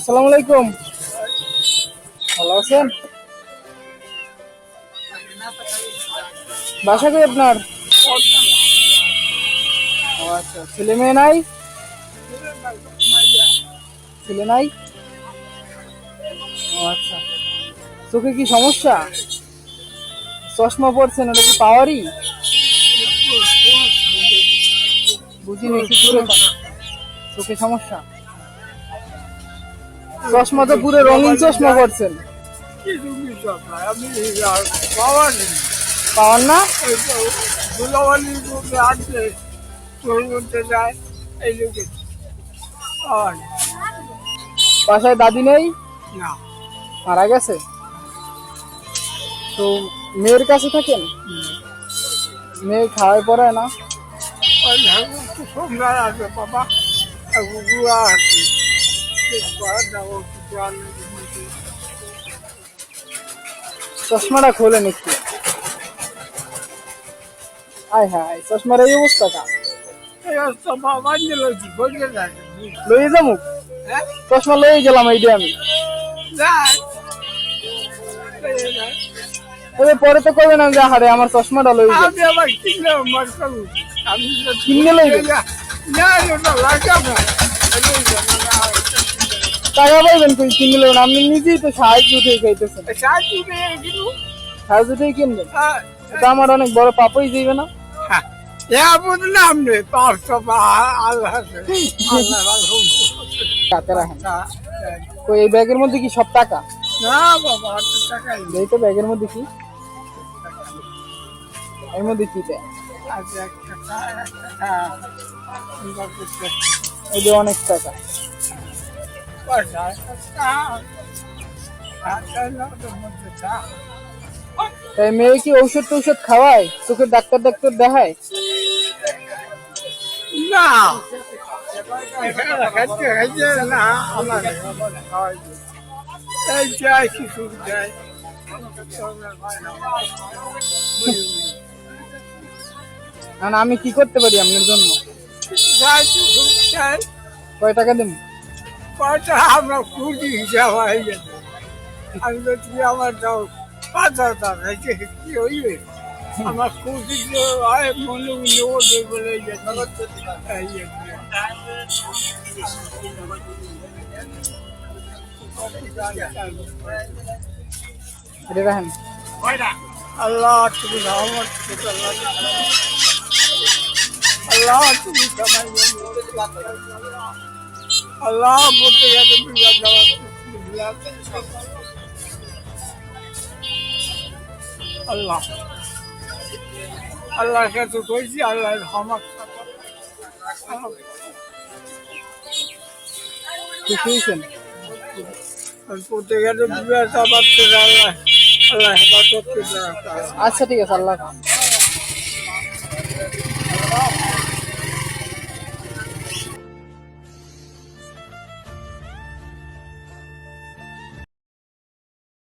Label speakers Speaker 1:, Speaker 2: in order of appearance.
Speaker 1: আসসালামু আলাইকুম। ভালো আছেন? বাসা কই আপনার? ও আচ্ছা, ছেলে মেয়ে নাই? ছেলে নাই? ও আচ্ছা, চোখে কি সমস্যা? চশমা পড়ছেন, ওটা কি পাওয়ারই? বুঝিনি, একটু দূরে থাক। চোখে সমস্যা? চশমা তো পুরো রঙিন চশমা পড়ছেন। পাওয়ার না? বাসায় দাদি নেই? মারা গেছে? তো মেয়ের কাছে থাকেন? মেয়ে খাওয়াই পড়ায় না? চশমাটা খোলেন একটু। আয় হায়, চশমার এই অবস্থা কা? লইয়ে যাবো? চশমা লইয়ে গেলাম এইটা আমি। তবে পরে তো কবে না যে হারে আমার চশমাটা লইয়ে যাবো। কিনে লইবে? টাকা পাইবেন কই কিনে লইবেন? আপনি নিজেই তো সাহায্য উঠে খাইতেছেন। সাহায্য উঠেই কিনবেন? এটা আমার অনেক বড় পাপই যাইবে না? টাকা রাখেন। তো এই ব্যাগের মধ্যে কি সব টাকা? এই তো ব্যাগের মধ্যে কি? এর মধ্যে কি দেয়? এই যে অনেক টাকা। তাই মেয়ে কি ঔষধ টৌষধ খাওয়ায়? চোখের ডাক্তার ডাক্তার দেখায়? না আমি কি করতে পারি আপনার জন্য? কয় টাকা দেন?
Speaker 2: আমরা খুশি হিসাব হয়ে গেছে। আমি তো তুমি আমার দাও 5,000 কি হইবে? আমার খুশি হয় মনে মনে ওদের বলে
Speaker 1: রাখেন।
Speaker 2: আল্লাহ তুমি আল্লাহ তুমি সবাই আল্লাহ বলতে গেছে আল্লাহ আল্লাহর কাছে কইছি আল্লাহ আমার বলতে গেছে আল্লাহ আল্লাহ
Speaker 1: আচ্ছা ঠিক আছে, আল্লাহ।